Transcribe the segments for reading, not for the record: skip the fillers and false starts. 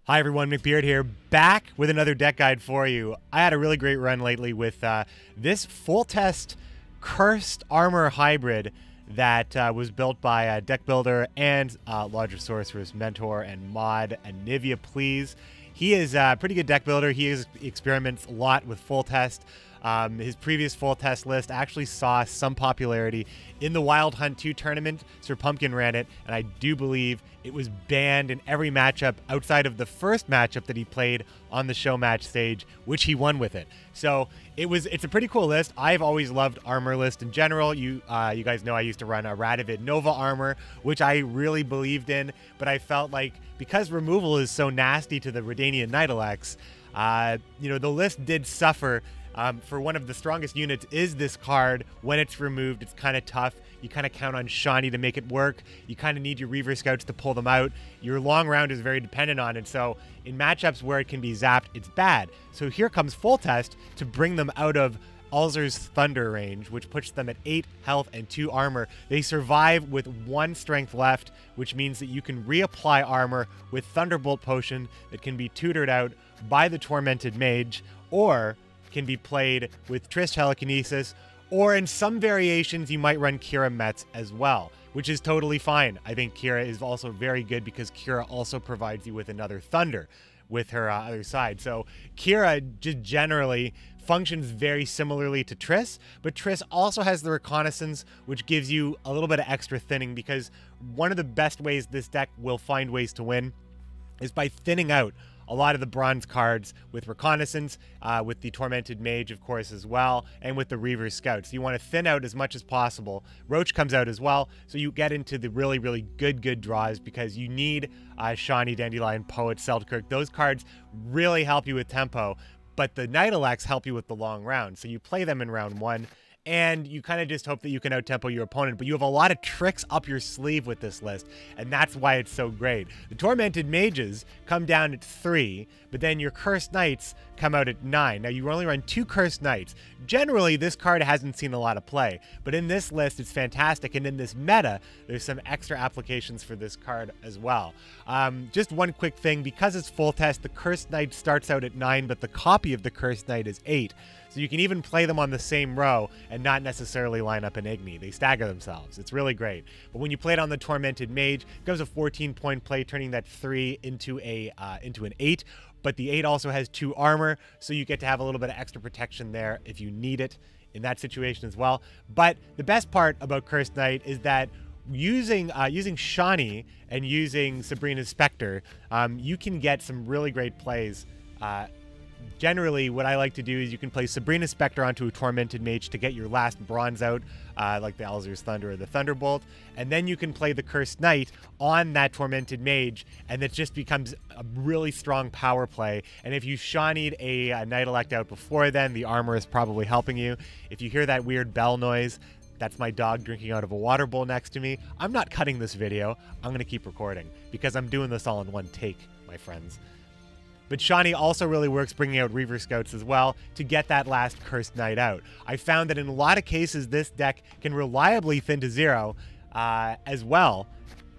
Hi everyone, McBeard here, back with another deck guide for you. I had a really great run lately with this Foltest Cursed Armour hybrid that was built by a deck builder and Larger Sorcerer's mentor and mod, Aniviapls. He is a pretty good deck builder. He experiments a lot with Foltest. His previous Foltest list actually saw some popularity in the Wild Hunt 2 tournament. Sir Pumpkin ran it, and I do believe it was banned in every matchup outside of the first matchup that he played on the show match stage, which he won with it. So it's a pretty cool list. I've always loved Armour list in general. You guys know I used to run a Radovid Nova Armour, which I really believed in, but I felt like because removal is so nasty to the Redanian Nitelex, the list did suffer. For one of the strongest units is this card. When it's removed, it's kind of tough. You kind of count on Shawnee to make it work. You kind of need your Reaver Scouts to pull them out. Your long round is very dependent on it. So in matchups where it can be zapped, it's bad. So here comes Foltest to bring them out of Alzur's Thunder range, which puts them at 8 health and 2 armor. They survive with 1 strength left, which means that you can reapply armor with Thunderbolt Potion that can be tutored out by the Tormented Mage, or can be played with Triss Telekinesis, or in some variations you might run Kira Mets as well, which is totally fine. I think Kira is also very good because Kira also provides you with another Thunder with her other side. So Kira just generally functions very similarly to Triss, but Triss also has the Reconnaissance, which gives you a little bit of extra thinning, because one of the best ways this deck will find ways to win is by thinning out a lot of the bronze cards with Reconnaissance, with the Tormented Mage, of course, as well, and with the Reaver Scouts. You want to thin out as much as possible. Roach comes out as well, so you get into the really, really good draws, because you need Shawnee, Dandelion, Poet, Selkirk. Those cards really help you with tempo, but the Nitelex help you with the long round. So you play them in round 1, and you kind of just hope that you can out-tempo your opponent, but you have a lot of tricks up your sleeve with this list, and that's why it's so great. The Tormented Mages come down at 3, but then your Cursed Knights come out at 9. Now, you only run 2 Cursed Knights. Generally, this card hasn't seen a lot of play, but in this list, it's fantastic, and in this meta, there's some extra applications for this card as well. Just one quick thing, because it's Foltest, the Cursed Knight starts out at 9, but the copy of the Cursed Knight is 8. So you can even play them on the same row and not necessarily line up an Igni. They stagger themselves. It's really great. But when you play it on the Tormented Mage, it goes a 14-point play, turning that 3 into an 8. But the 8 also has 2 armor, so you get to have a little bit of extra protection there if you need it in that situation as well. But the best part about Cursed Knight is that using Shawnee and using Sabrina's Spectre, you can get some really great plays. Generally, what I like to do is you can play Sabrina Spectre onto a Tormented Mage to get your last bronze out, like the Alzur's Thunder or the Thunderbolt, and then you can play the Cursed Knight on that Tormented Mage, and it just becomes a really strong power play. And if you Shawneed a Nightelect out before then, the armor is probably helping you. If you hear that weird bell noise, that's my dog drinking out of a water bowl next to me. I'm not cutting this video. I'm going to keep recording, because I'm doing this all in one take, my friends. But Shawnee also really works bringing out Reaver Scouts as well to get that last Cursed Knight out. I found that in a lot of cases, this deck can reliably thin to 0 as well.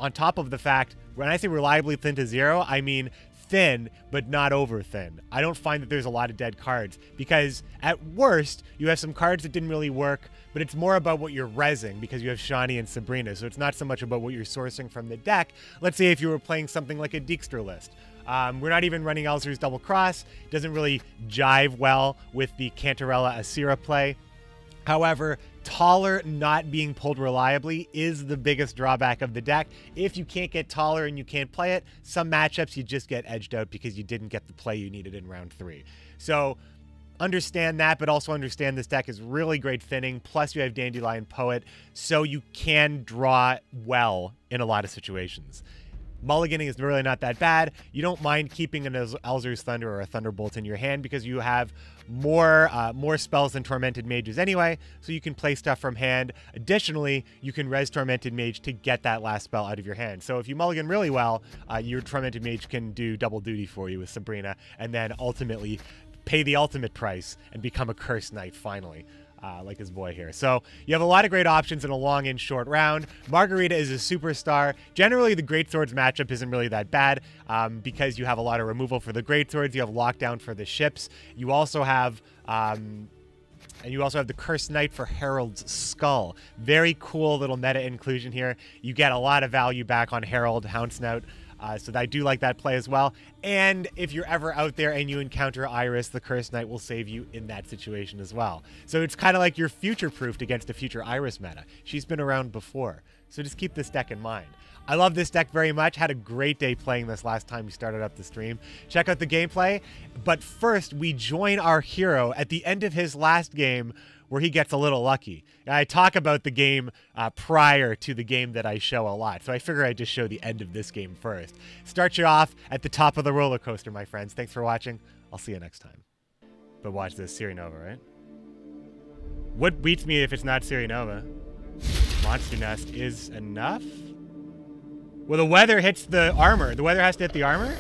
On top of the fact, when I say reliably thin to 0, I mean thin, but not over thin. I don't find that there's a lot of dead cards, because at worst, you have some cards that didn't really work, but it's more about what you're rezzing, because you have Shawnee and Sabrina, so it's not so much about what you're sourcing from the deck. Let's say if you were playing something like a Dijkstra list. We're not even running Alzur's Double Cross. It doesn't really jive well with the Cantarella Asira play. However, Taller not being pulled reliably is the biggest drawback of the deck. If you can't get Taller and you can't play it, some matchups you just get edged out because you didn't get the play you needed in round 3. So understand that, but also understand this deck is really great thinning. Plus you have Dandelion Poet, so you can draw well in a lot of situations. Mulliganing is really not that bad. You don't mind keeping an Alzur's Thunder or a Thunderbolt in your hand, because you have more spells than Tormented Mages anyway, so you can play stuff from hand. Additionally, you can res Tormented Mage to get that last spell out of your hand. So if you mulligan really well, your Tormented Mage can do double duty for you with Sabrina, and then ultimately pay the ultimate price and become a Cursed Knight finally. like his boy here. So you have a lot of great options in a long and short round. Margarita is a superstar. Generally, the greatswords matchup isn't really that bad because you have a lot of removal for the greatswords. You have lockdown for the ships. You also have the Cursed Knight for Herald's Skull. Very cool little meta inclusion here. You get a lot of value back on Herald, Houndsnout. So I do like that play as well. And if you're ever out there and you encounter Iris, the Cursed Knight will save you in that situation as well. So it's kind of like you're future-proofed against a future Iris meta. She's been around before. So just keep this deck in mind. I love this deck very much. Had a great day playing this last time we started up the stream. Check out the gameplay. But first, we join our hero at the end of his last game where he gets a little lucky. I talk about the game prior to the game that I show a lot, so I figure I'd just show the end of this game first. Start you off at the top of the roller coaster, my friends. Thanks for watching. I'll see you next time. But watch this, Nova, right? What beats me if it's not Nova? Monster Nest is enough? Well, the weather hits the armor. The weather has to hit the armor?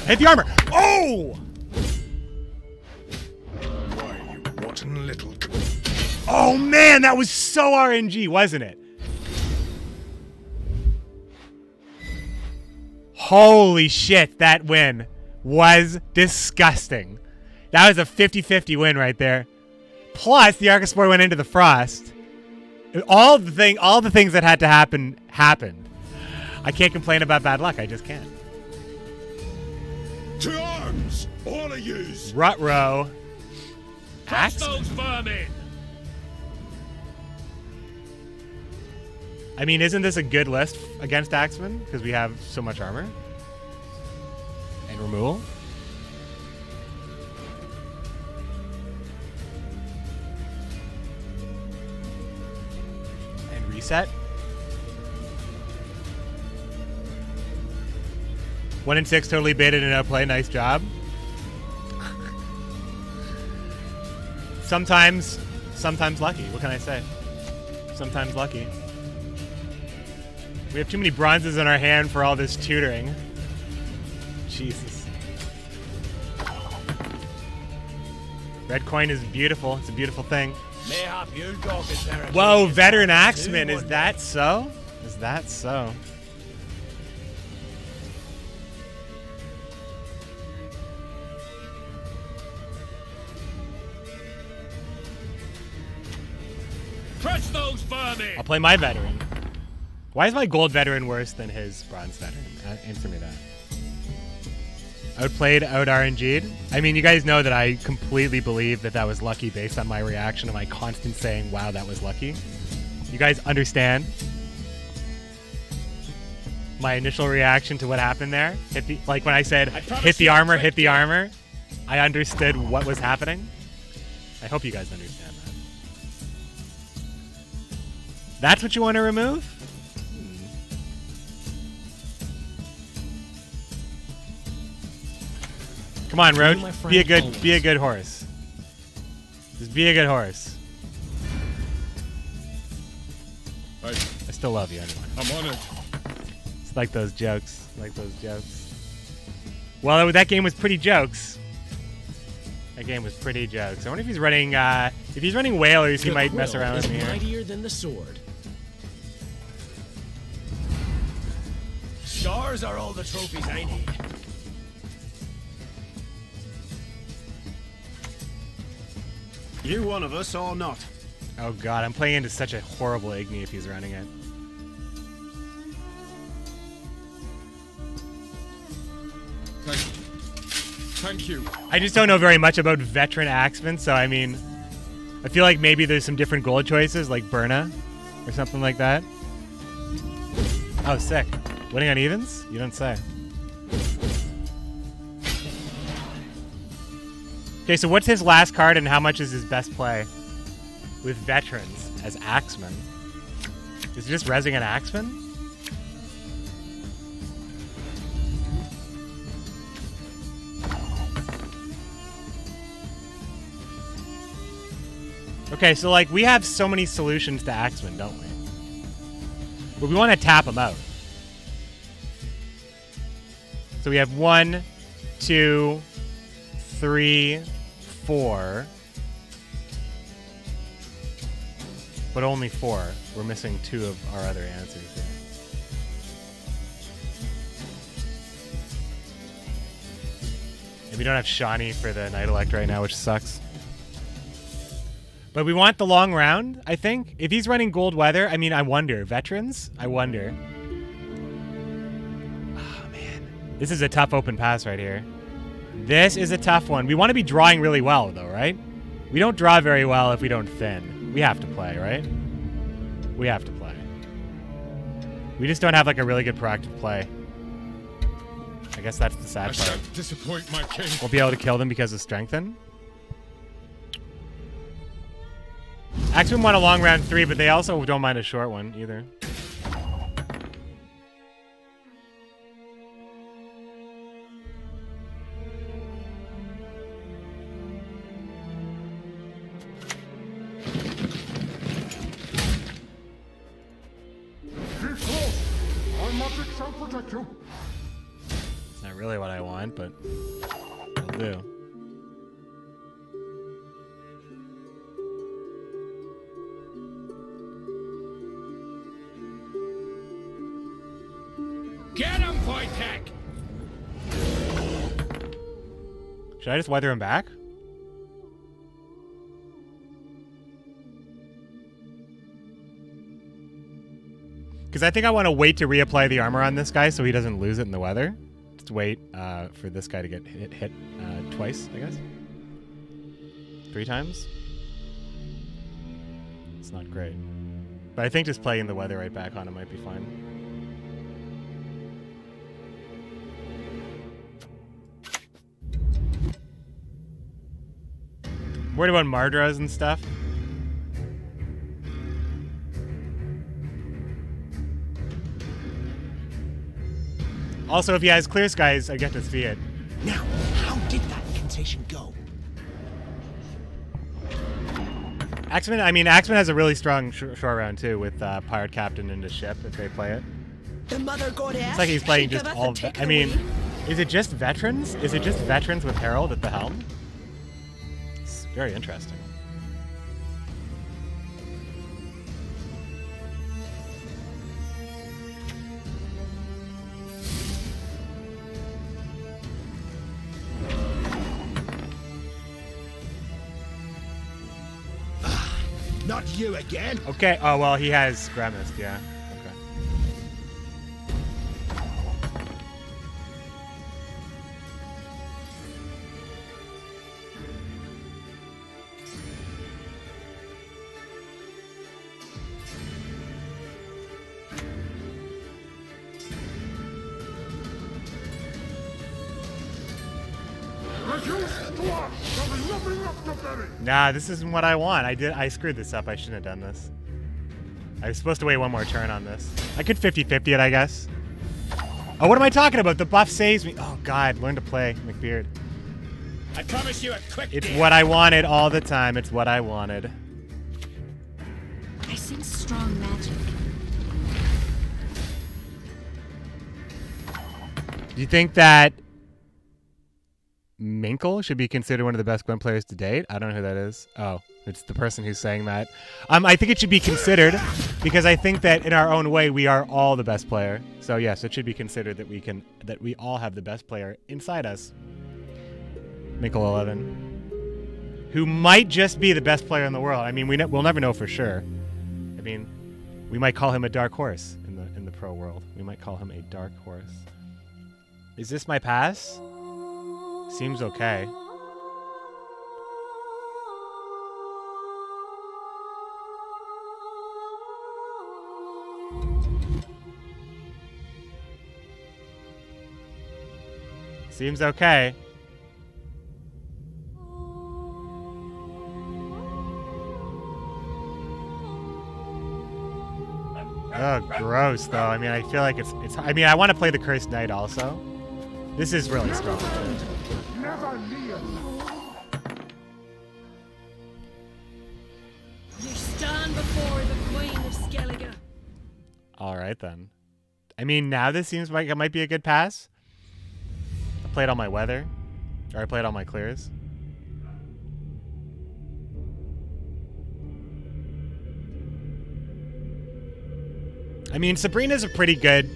Hit the armor! Oh! Why, you rotten little... Oh man, that was so RNG, wasn't it? Holy shit, that win was disgusting. That was a 50-50 win right there. Plus, the Archospore went into the Frost. All the things that had to happen, happened. I can't complain about bad luck, I just can't. To arms, all of yous! Rut-row. Crush those vermin! I mean, isn't this a good list against Axeman? Because we have so much armor. And removal. And reset. 1 in 6 totally baited and outplay. Nice job. Sometimes lucky. What can I say? Sometimes lucky. We have too many bronzes in our hand for all this tutoring. Jesus. Red coin is beautiful. It's a beautiful thing. Whoa, veteran axeman. Is that so? Is that so? Crush those vermin! I'll play my veteran. Why is my gold veteran worse than his bronze veteran? Answer me that. Outplayed, out RNG'd. I mean, you guys know that I completely believe that that was lucky based on my reaction and my constant saying, wow, that was lucky. You guys understand my initial reaction to what happened there? Like when I said, hit the armor, hit the armor. I understood what was happening. I hope you guys understand that. That's what you want to remove? Come on, Roach. Be a good horse. Just be a good horse. I still love you anyway. I'm on it. It's like those jokes. Well, that game was pretty jokes. That game was pretty jokes. I wonder if he's running whalers, he might mess around with me here. Mightier than the sword. Stars are all the trophies I need. You one of us or not? Oh god, I'm playing into such a horrible Igni if he's running it. Thank you. I just don't know very much about veteran axemen, so I mean, I feel like maybe there's some different gold choices, like Burna, or something like that. Oh, sick. Winning on evens? You don't say. Okay, so what's his last card and how much is his best play with veterans as Axeman? Is he just rezzing an Axeman? Okay, so like we have so many solutions to Axeman, don't we? But we want to tap him out. So we have 1, 2, 3, 4. But only 4. We're missing 2 of our other answers here. And we don't have Shawnee for the Night Elect right now, which sucks. But we want the long round, I think. If he's running Gold Weather, I mean, I wonder. Veterans? I wonder. Oh, man. This is a tough open pass right here. This is a tough one. We want to be drawing really well, though, right? We don't draw very well if we don't thin. We have to play, right? We have to play. We just don't have, like, a really good proactive play. I guess that's the sad I part. shan't disappoint my king. We'll be able to kill them because of strengthen. Axemen want a long round 3, but they also don't mind a short one either. Our magic shall protect you. It's not really what I want, but it'll do. Get him, Wojtek! Should I just weather him back? Because I think I want to wait to reapply the armor on this guy so he doesn't lose it in the weather. Just wait for this guy to get hit twice, I guess. 3 times. It's not great. But I think just playing the weather right back on him might be fine. Worried about Mardras and stuff. Also, if he has clear skies, I get to see it. Now, how did that incantation go? Axemen, I mean, Axemen has a really strong short round too with Pirate Captain into ship if they play it. The mother goddess. It's like he's playing just giveth all. and taketh I mean, away. is it just veterans? Is it just veterans with Herald at the helm? It's very interesting. Not you again. Okay. Oh well, he has Gremist. Yeah. Okay. Reduce to us! There is nothing left to bury! Nah, this isn't what I want. I screwed this up. I shouldn't have done this. I was supposed to wait one more turn on this. I could 50-50 it, I guess. Oh, what am I talking about? The buff saves me. Oh, God. Learn to play, McBeard. I promise you a quick It's deal. what I wanted all the time. It's what I wanted. I sense strong magic. Do you think that Minkle should be considered one of the best Gwent players to date? I don't know who that is. Oh, it's the person who's saying that. I think it should be considered because I think that in our own way we are all the best player. So yes, it should be considered that we all have the best player inside us. Minkle 11, who might just be the best player in the world. I mean, we'll never know for sure. I mean, we might call him a dark horse in the pro world. We might call him a dark horse. Is this my pass? Seems okay. Seems okay. Oh, gross, though. I mean, I feel like it's I mean, I want to play the Cursed Knight also. This is really strong. Never kneel. You stand before the Queen of Skellige. All right, then. I mean, now this seems like it might be a good pass. I played all my weather. Or I played all my clears. I mean, Sabrina's a pretty good...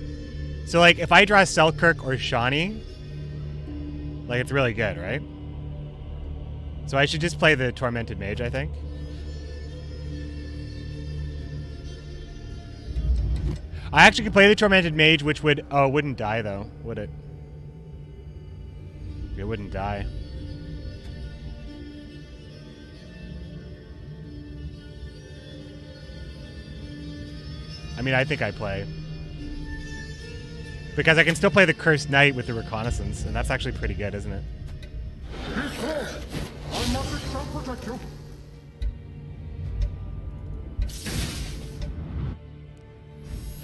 So, like, if I draw Selkirk or Shawnee, like, it's really good, right? So I should just play the Tormented Mage, I think. I actually could play the Tormented Mage, which would... Oh, it wouldn't die, though, would it? It wouldn't die. I mean, I think I play. Because I can still play the Cursed Knight with the Reconnaissance, and that's actually pretty good, isn't it? I must shall protect you.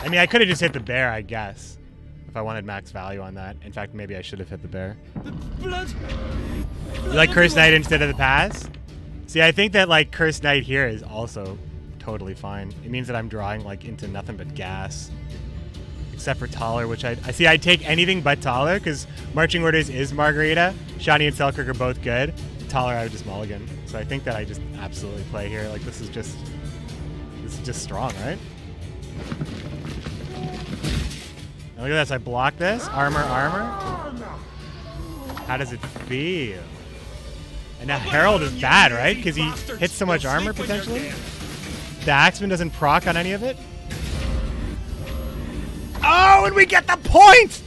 I mean, I could have just hit the bear, I guess, if I wanted max value on that. In fact, maybe I should have hit the bear. Blood. You like Cursed Knight instead of the pass? See, I think that, like, Cursed Knight here is also totally fine. It means that I'm drawing, like, into nothing but gas. Except for Taller, which I see I'd take anything but Taller, because Marching Orders is Margarita. Shawnee and Selkirk are both good. Taller, I would just mulligan. So I think that I just absolutely play here. Like, this is just strong, right? And look at this, I block this. Armor. How does it feel? And now Herald is bad, right? Because he hits so much armor, potentially. The Axeman doesn't proc on any of it. Oh, and we get the point!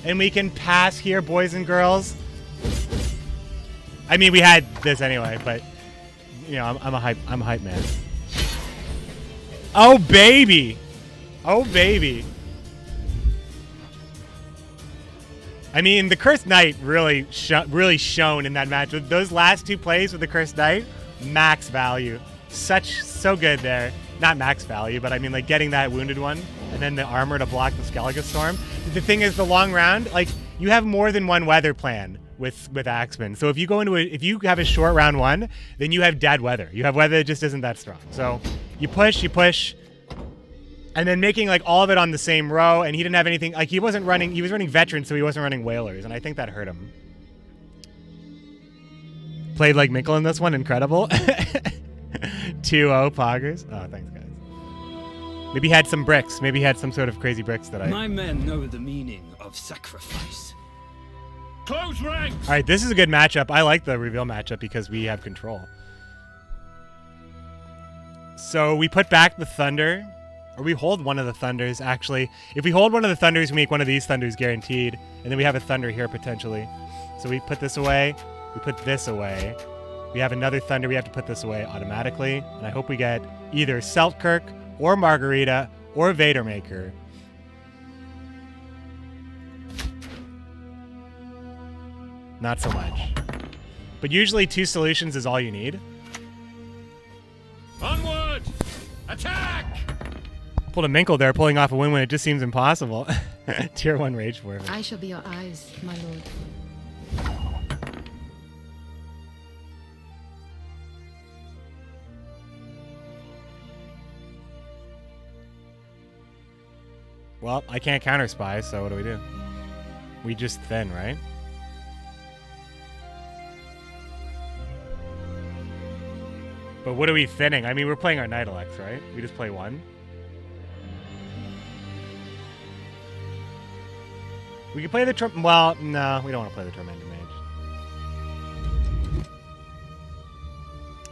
And we can pass here, boys and girls. I mean, we had this anyway, but you know, I'm a hype man. Oh baby, oh baby. I mean, the Cursed Knight really shone in that match. With those last two plays with the Cursed Knight, max value. So good there. Not max value, but I mean, like, getting that wounded one and then the armor to block the Skellige Storm. The thing is, the long round, like, you have more than one weather plan with Axeman. So if you go into if you have a short round one, then you have dead weather. You have weather that just isn't that strong. So you push, and then making, like, all of it on the same row, and he didn't have anything, like, he was running Veterans, so he wasn't running Whalers, and I think that hurt him. Played like Minkle in this one, incredible. 2-0 poggers. Oh, thanks, guys. Maybe he had some bricks. Maybe he had some sort of crazy bricks that My men know the meaning of sacrifice. Close ranks. All right, this is a good matchup. I like the reveal matchup because we have control. So we put back the Thunder. Or we hold one of the Thunders, actually. If we hold one of the Thunders, we make one of these Thunders guaranteed. And then we have a Thunder here, potentially. So we put this away. We put this away. We have another Thunder. We have to put this away automatically. And I hope we get either Selkirk or Margarita or Vadermaker. Not so much. But usually 2 solutions is all you need. Onward! Attack! Pulled a Minkle there, pulling off a win when it just seems impossible. Tier 1 Rage for him. I shall be your eyes, my lord. Well, I can't counter spy, so what do? We just thin, right? But what are we thinning? I mean, we're playing our Night Elect, right? We just play one. We can play the well, no, we don't want to play the Tormented Mage.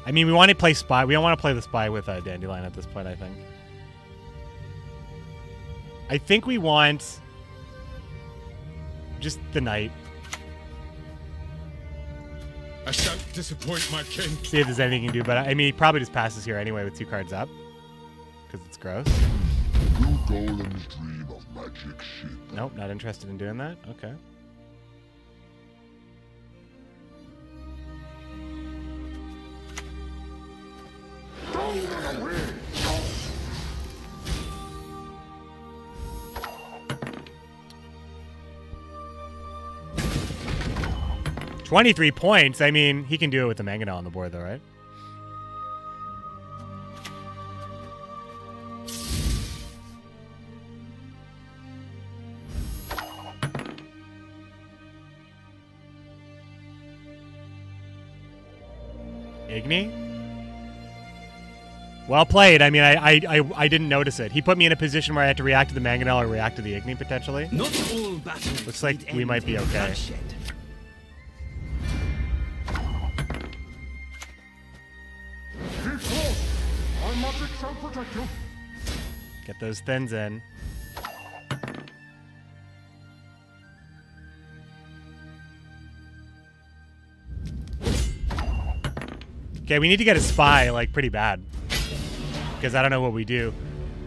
I mean, we want to play Spy. We don't want to play the Spy with Dandelion at this point, I think. I think we want just the Knight. I shan't disappoint my king. See if there's anything he can do, but I mean, he probably just passes here anyway with 2 cards up. Because it's gross. You golems dream of magic shit. Nope, not interested in doing that. Okay. Go away. 23 points. I mean, he can do it with the Mangonel on the board, though, right? Igni? Well played. I mean, I didn't notice it. He put me in a position where I had to react to the Mangonel or react to the Igni, potentially. Not all battles. Looks like we might be okay. Bloodshed. Keep close! Our magic shall protect you! Get those thins in. Okay, we need to get a spy, like, pretty bad. Because I don't know what we do.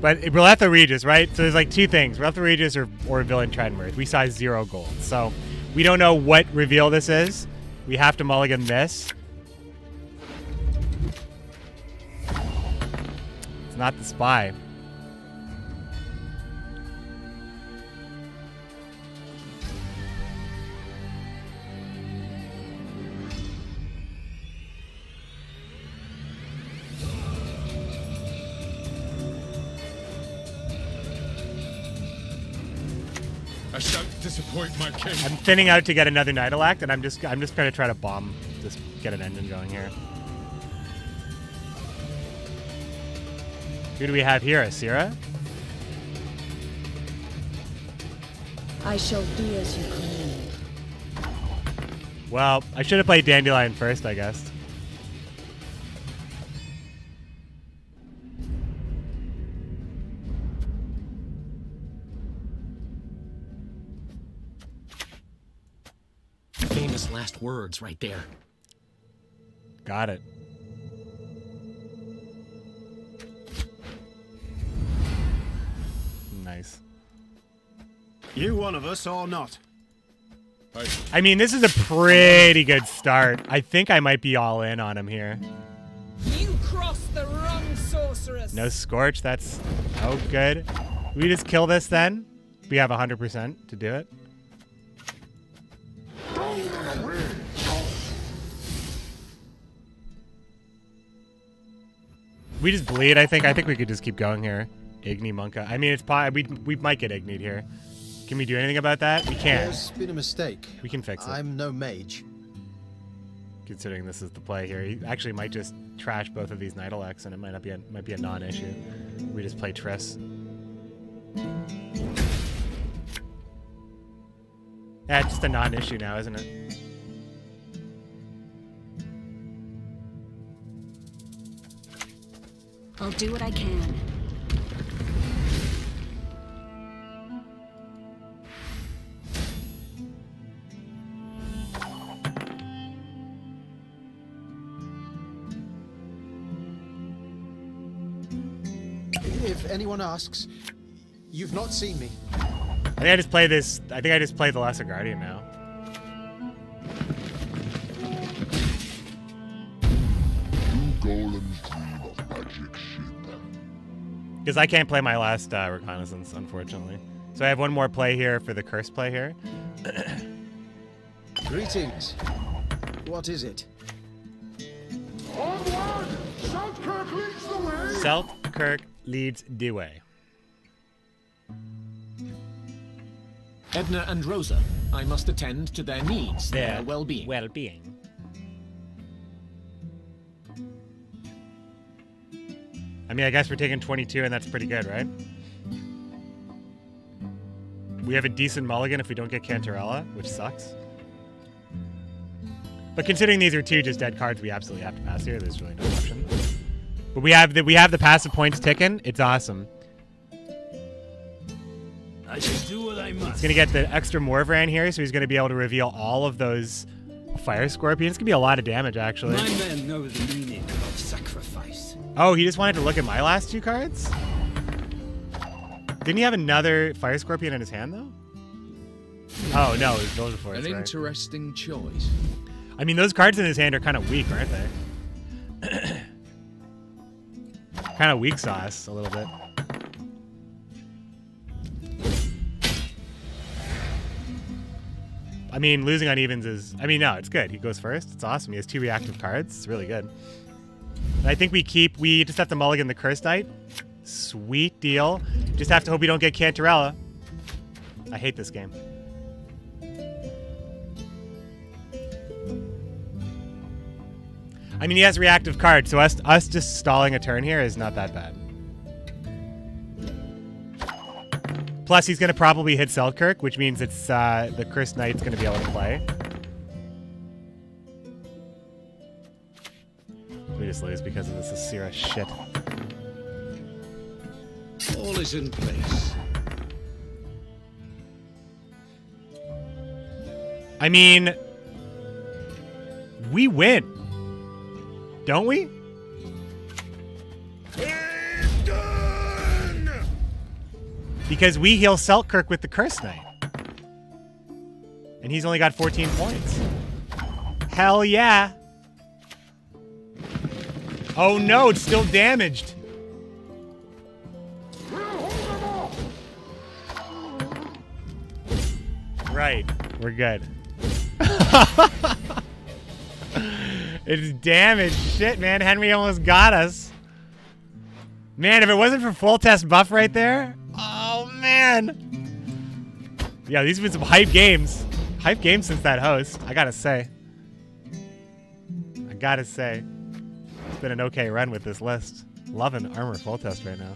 But we'll have to Regis, right? So there's like two things. We'll have to Regis or Villain Trenworth. We size 0 gold. So we don't know what reveal this is. We have to mulligan this. It's not the spy. I shan't disappoint my king. I'm thinning out to get another Nidalact, and I'm just gonna try to bomb, just get an engine going here. Who do we have here? Asira? I shall do as you command. Well, I should have played Dandelion first, I guess. Famous last words right there. Got it. Nice. You one of us or not? I mean, this is a pretty good start. I think I might be all in on him here. You crossed the wrong sorceress. No Scorch, that's oh good. We just kill this then? We have 100% to do it. We just bleed, I think. I think we could just keep going here. Igni Monka. I mean, it's we might get Igni'd here. Can we do anything about that? We can't. There's been a mistake. We can fix it. I'm no mage. Considering this is the play here, he actually might just trash both of these Nidalecks, and it might be a non-issue. We just play Triss. Yeah, it's just a non-issue now, isn't it? I'll do what I can. If anyone asks, you've not seen me. I think I just play this. I think I just play the Lesser Guardian now. You golems dream of magic shit. Because I can't play my last Reconnaissance, unfortunately. So I have one more play here for the Curse play here. Greetings. What is it? Onward! Selkirk leads the way! Selkirk leads the way. Edna and Rosa, I must attend to their needs, their well-being. Well-being. I mean, I guess we're taking 22, and that's pretty good, right? We have a decent mulligan if we don't get Cantarella, which sucks. But considering these are two just dead cards, we absolutely have to pass here. There's really no option. But we have the passive points ticking. It's awesome. I shall do what I must. He's gonna get the extra Morvran here, so he's gonna be able to reveal all of those Fire Scorpions. It's gonna be a lot of damage, actually. My men know the meaning of sacrifice. Oh, he just wanted to look at my last two cards? Didn't he have another Fire Scorpion in his hand, though? Oh, no, it was Village Force, An right? interesting choice. I mean, those cards in his hand are kind of weak, aren't they? Kind of weak sauce, a little bit. I mean, losing on evens is... I mean, no, it's good. He goes first. It's awesome. He has 2 reactive cards. It's really good. And I think we just have to mulligan the Curse Knight. Sweet deal. Just have to hope we don't get Cantarella. I hate this game. I mean, he has reactive cards, so us just stalling a turn here is not that bad. Plus, he's going to probably hit Selkirk, which means it's the Cursed Knight's going to be able to play. We just lose because of this Asira shit. All is in place. I mean, we win, don't we? Because we heal Selkirk with the Cursed Knight. And he's only got 14 points. Hell yeah. Oh no, it's still damaged. Right, we're good. It's damaged. Shit, man, Henry almost got us. Man, if it wasn't for Foltest buff right there, oh man. Yeah, these have been some hype games. Hype games since that host, I gotta say. It's been an okay run with this list. Loving Armour Foltest right now.